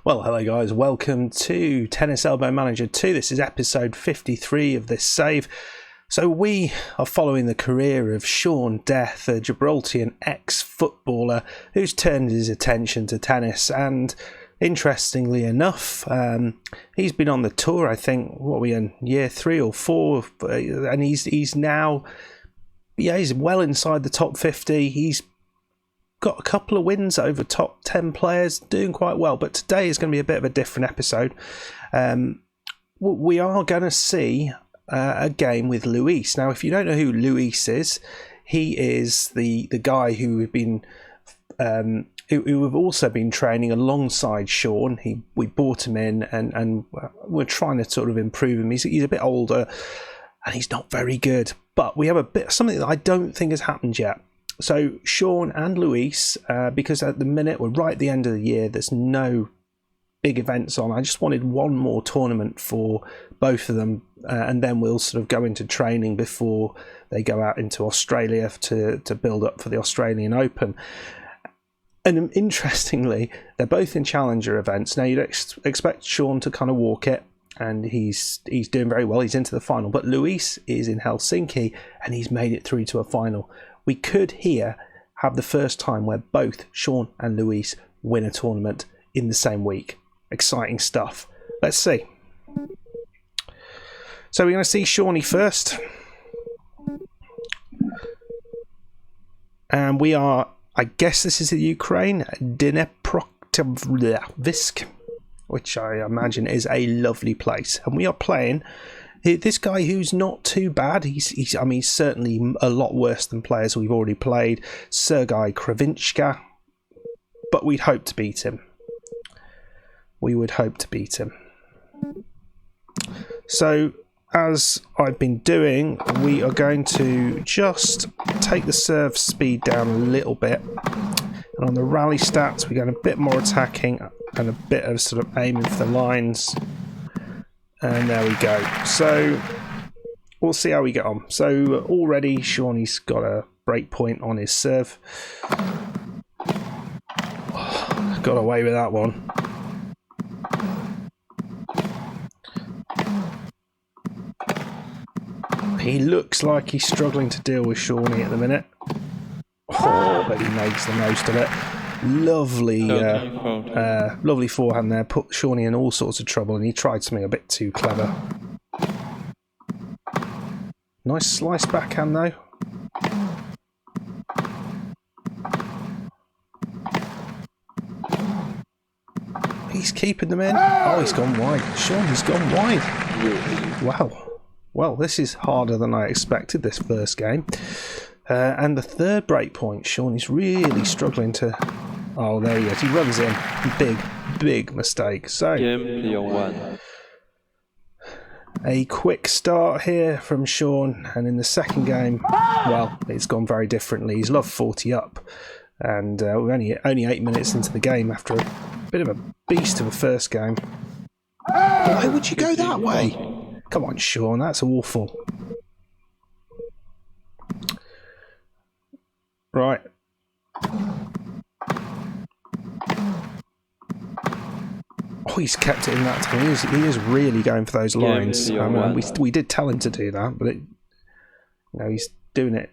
Well, hello guys, welcome to Tennis Elbow Manager 2. This is episode 53 of this save. So we are following the career of Shaun Death, a Gibraltarian ex-footballer who's turned his attention to tennis, and interestingly enough, he's been on the tour, I think, what are we in, year 3 or 4, and he's now, he's well inside the top 50. He's got a couple of wins over top 10 players, doing quite well, but today is going to be a bit of a different episode. We are going to see a game with Lluis. Now, if you don't know who Lluis is, he is the guy who we've been who we've also been training alongside Shaun. We brought him in and we're trying to sort of improve him. He's a bit older and he's not very good, but we have a bit something that I don't think has happened yet. So Shaun and Lluis, because at the minute we're right at the end of the year, there's no big events on. I just wanted one more tournament for both of them, and then we'll sort of go into training before they go out into Australia to build up for the Australian Open. And interestingly, they're both in challenger events. Now you'd expect Shaun to kind of walk it, and he's doing very well. He's into the final, but Lluis is in Helsinki and he's made it through to a final. We could here have the first time where both Shaun and Lluis win a tournament in the same week. Exciting stuff. Let's see. So we're going to see Shawnee first. And we are, I guess this is the Ukraine, Dnipropetrovsk, which I imagine is a lovely place. And we are playing this guy who's not too bad. He's certainly a lot worse than players we've already played. Sergei Kravinchka. But we'd hope to beat him. We would hope to beat him. So, as I've been doing, we are going to just take the serve speed down a little bit. And on the rally stats, we're going a bit more attacking and a bit of sort of aiming for the lines. And there we go. So we'll see how we get on. So already Shawnee's got a break point on his serve. Oh, got away with that one. He looks like he's struggling to deal with Shawnee at the minute. Oh, but he makes the most of it. Lovely, lovely forehand there. Put Shawnee in all sorts of trouble, and he tried something a bit too clever. Nice slice backhand though. He's keeping them in. Oh, he's gone wide. Shawnee's gone wide. Wow. Well, this is harder than I expected, this first game. And the third break point, Shawnee's really struggling to... Oh, there he is. He runs in. Big mistake. So, a quick start here from Shaun. And in the second game, well, it's gone very differently. He's loved 40 up. And we're only 8 minutes into the game after a bit of a beast of a first game. Why would you go that way? Come on, Shaun. That's awful. Right. Oh, he's kept it in that time. He is really going for those lines. We did tell him to do that, but he's doing it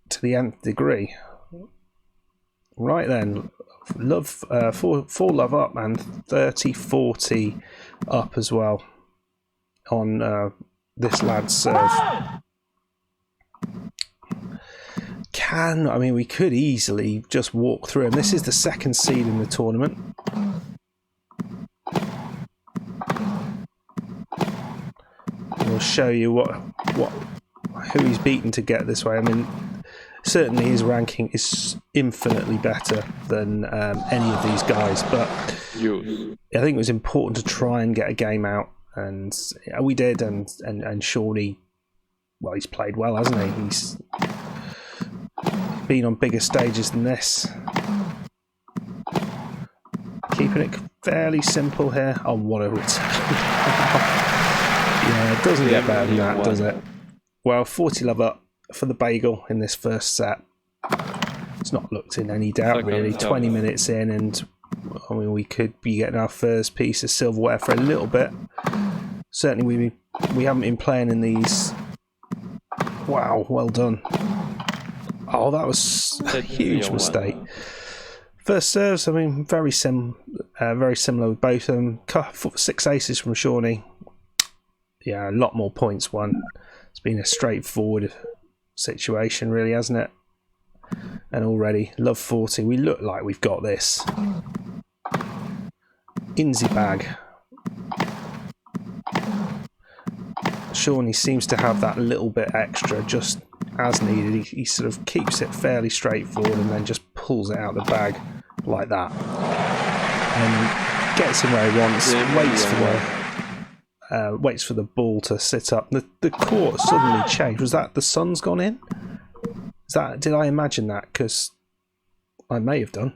to the nth degree. Right then, love 4 love up and 30-40 up as well on this lad's serve. We could easily just walk through him. This is the second seed in the tournament. We'll show you who he's beaten to get this way. I mean, certainly his ranking is infinitely better than any of these guys, but I think it was important to try and get a game out, and we did. And Shawnee, well, he's played well, hasn't he? He's been on bigger stages than this. Keeping it fairly simple here. Oh, what a return. Yeah, it doesn't get better than that, does it? Well, 40 love up for the bagel in this first set. It's not looked in any doubt, really. 20 minutes in, and I mean, we could be getting our first piece of silverware for a little bit. Certainly we haven't been playing in these. Wow, well done. Oh, that was a huge mistake. First serves, I mean, very similar with both of them. 6 aces from Shawnee. Yeah, a lot more points won. It's been a straightforward situation, really, hasn't it? And already, love 40. We look like we've got this. Inzy bag. Shawnee seems to have that little bit extra just as needed. He sort of keeps it fairly straightforward and then just pulls it out of the bag like that. And gets him where he wants, waits for the ball to sit up. The court suddenly changed. Was that the sun's gone in? Did I imagine that? Because I may have done.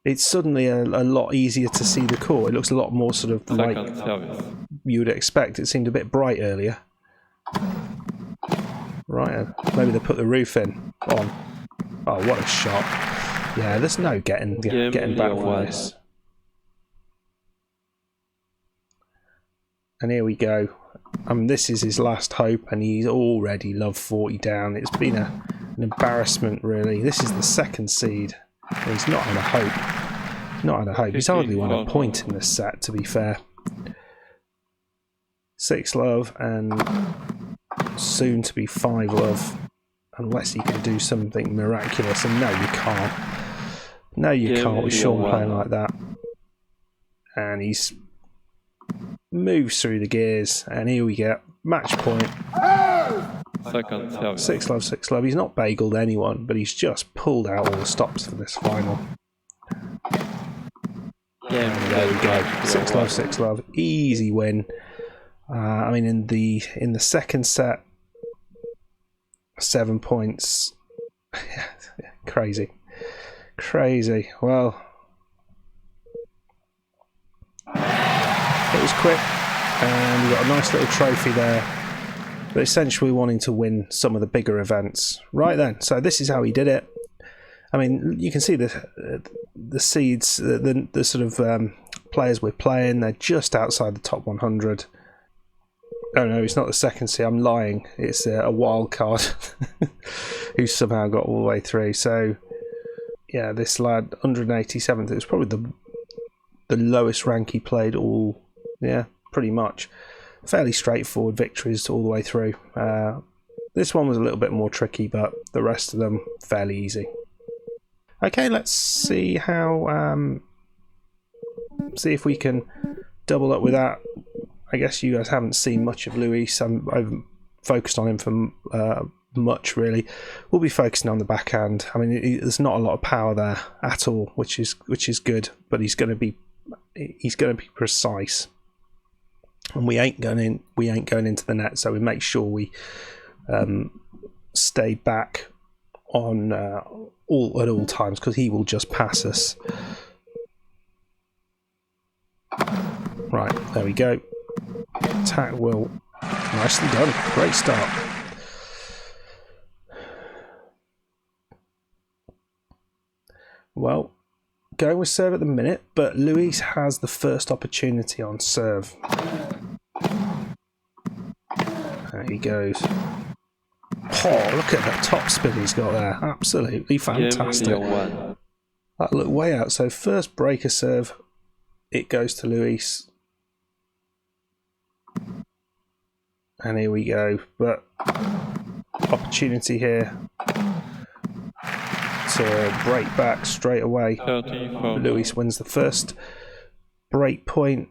It's suddenly a lot easier to see the court. It looks a lot more sort of like you would expect. It seemed a bit bright earlier. Right, maybe they put the roof in. On. Oh, what a shot. Yeah, there's no getting back from this. And here we go. This is his last hope, and he's already love 40 down. It's been an embarrassment, really. This is the second seed. And he's not had a hope. Not had a hope. He's hardly won a point in this set, to be fair. 6 love and soon to be 5 love. Unless he can do something miraculous. And no, you can't. No, you can't with Shaun playing like that. And he's moves through the gears. And here we get match point. 6 love, 6 love. He's not bageled anyone, but he's just pulled out all the stops for this final. And there we go. 6 love, 6 love. Easy win. I mean, in the second set, 7 points. Crazy. Well, it was quick, and we got a nice little trophy there. But essentially wanting to win some of the bigger events. Right then, so this is how he did it. I mean, you can see the seeds, the sort of players we're playing. They're just outside the top 100. Oh no, it's not the second seed. I'm lying. It's a wild card who somehow got all the way through. So yeah, this lad, 187th. It was probably the lowest rank he played all. Yeah, pretty much. Fairly straightforward victories all the way through. This one was a little bit more tricky, but the rest of them fairly easy. Okay, let's see how. See if we can double up with that. I guess you guys haven't seen much of Lluis. I've focused on him for much really. We'll be focusing on the backhand. I mean, there's not a lot of power there at all, which is good. But he's going to be precise. And we ain't going into the net, so we make sure we stay back on at all times, because he will just pass us. Right, there we go. Attack will. Nicely done. Great start. Well, going with serve at the minute, but Lluis has the first opportunity on serve. There he goes. Oh, look at the top spin he's got there. Absolutely fantastic. That looked way out. So first breaker serve, it goes to Lluis. And here we go. But opportunity here to break back straight away. Lluis wins the first break point.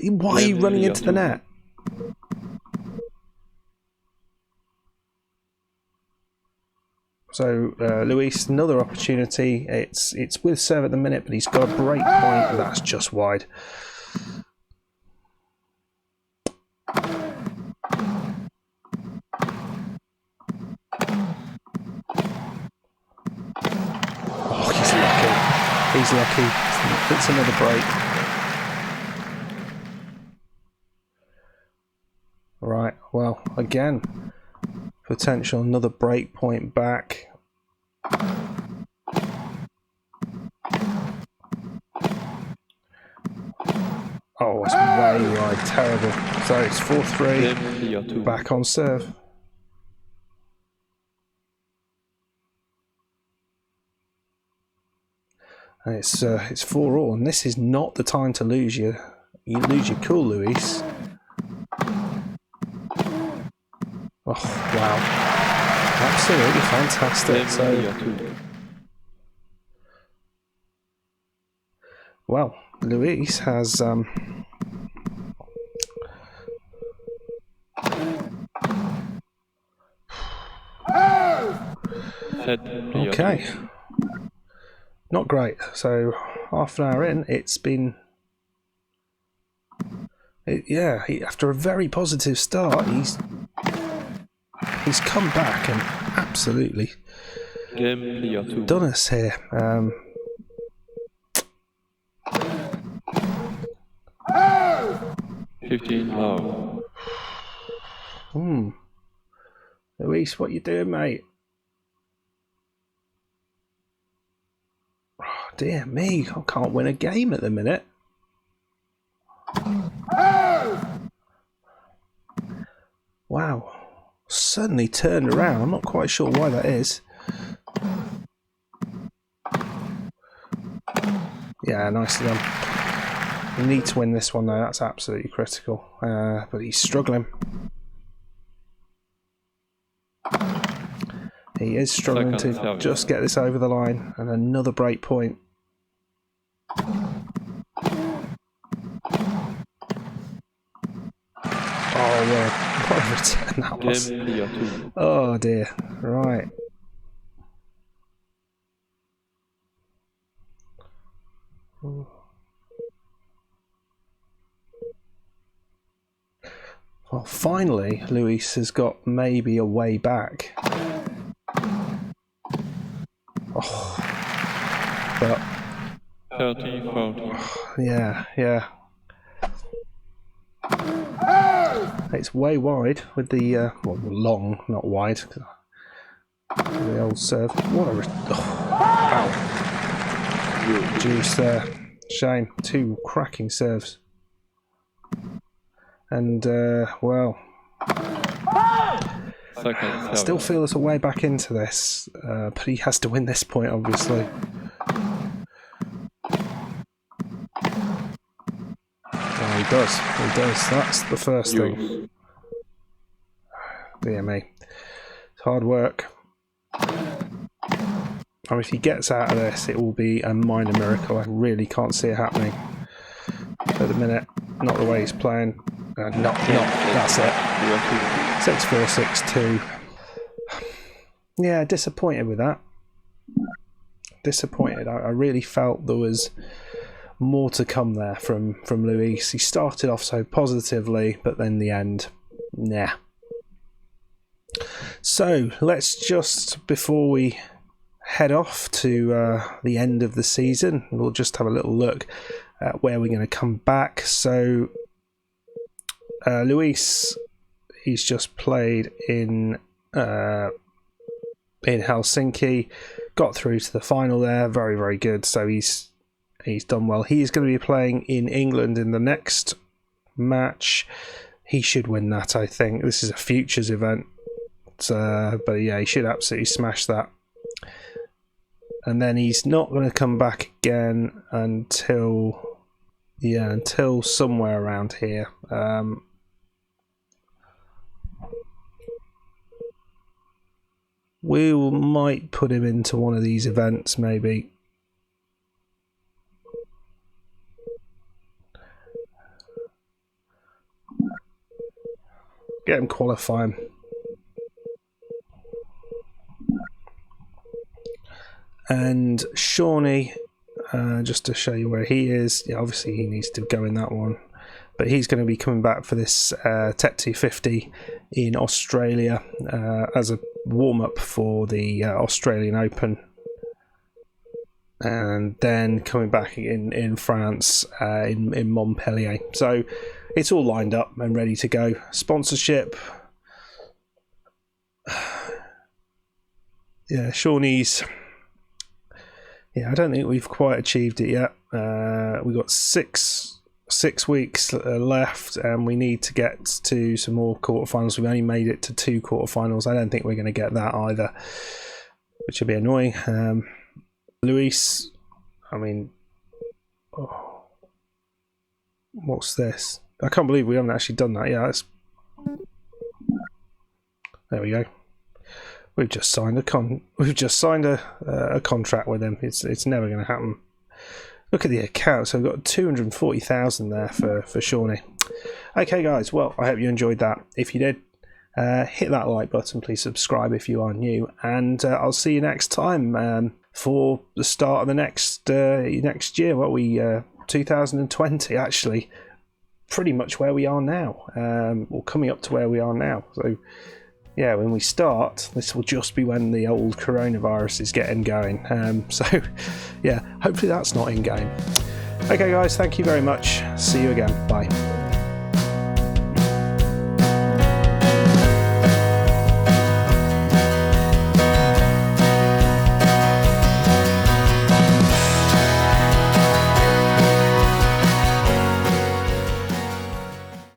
Why are you running into the net? So Lluis, another opportunity. It's with serve at the minute, but he's got a break point, and that's just wide. Oh, he's lucky. He's lucky. It's another break. Right, well, again, for potential, another break point back. Oh, it's way wide, terrible. So it's 4-3, back on serve. And it's 4-all, and this is not the time to lose your cool, Lluis. Oh wow, absolutely fantastic. So, well, Lluis has okay, not great. So half an hour in, it's been after a very positive start, he's come back and absolutely done us here. 15 low. Lluis, what you doing, mate? Oh, dear me, I can't win a game at the minute. Wow, suddenly turned around. I'm not quite sure why that is. Yeah, nicely done. We need to win this one though, that's absolutely critical. But he's struggling. He is struggling to just get this over the line, and another break point. Oh, what a return that was. Oh dear, right. Well, finally, Lluis has got maybe a way back. Oh, but 30-40. Yeah. It's way wide with the well, long, not wide. The old serve. What a wow! Juice there. Shame. Two cracking serves. And well, I still feel there's a way back into this, but he has to win this point, obviously. Oh, he does. That's the first thing. Dear me. It's hard work. I mean, if he gets out of this, it will be a minor miracle. I really can't see it happening at the minute. Not the way he's playing. That's it. 6-4, 6-2. Yeah, disappointed with that. Disappointed. I really felt there was more to come there from Lluis. He started off so positively, but then the end, nah. So let's just, before we head off to the end of the season, we'll just have a little look at where we're going to come back. So Lluis, he's just played in Helsinki, got through to the final there, very, very good. So he's done well. He's going to be playing in England in the next match. He should win that, I think. This is a futures event, but yeah, he should absolutely smash that. And then he's not going to come back again until somewhere around here. We might put him into one of these events, maybe. Get him qualifying. And Shawnee, just to show you where he is, yeah, obviously he needs to go in that one, but he's going to be coming back for this Tech 250 in Australia as a warm-up for the Australian Open, and then coming back in France in Montpellier. So it's all lined up and ready to go. Sponsorship, yeah, Shawnee's. Yeah, I don't think we've quite achieved it yet. We've got six weeks left, and we need to get to some more quarterfinals. We've only made it to 2 quarterfinals. I don't think we're going to get that either, which will be annoying. Lluis, I mean, what's this? I can't believe we haven't actually done that. Yeah, there we go. We've just signed a contract with him. It's never going to happen. Look at the account. So we've got 240,000 there for Shawnee. Okay, guys. Well, I hope you enjoyed that. If you did, hit that like button. Please subscribe if you are new, and I'll see you next time for the start of the next year. 2020 actually. Pretty much where we are now, or coming up to where we are now. So. Yeah, when we start, this will just be when the old coronavirus is getting going. So, yeah, hopefully that's not in game. Okay, guys, thank you very much. See you again. Bye.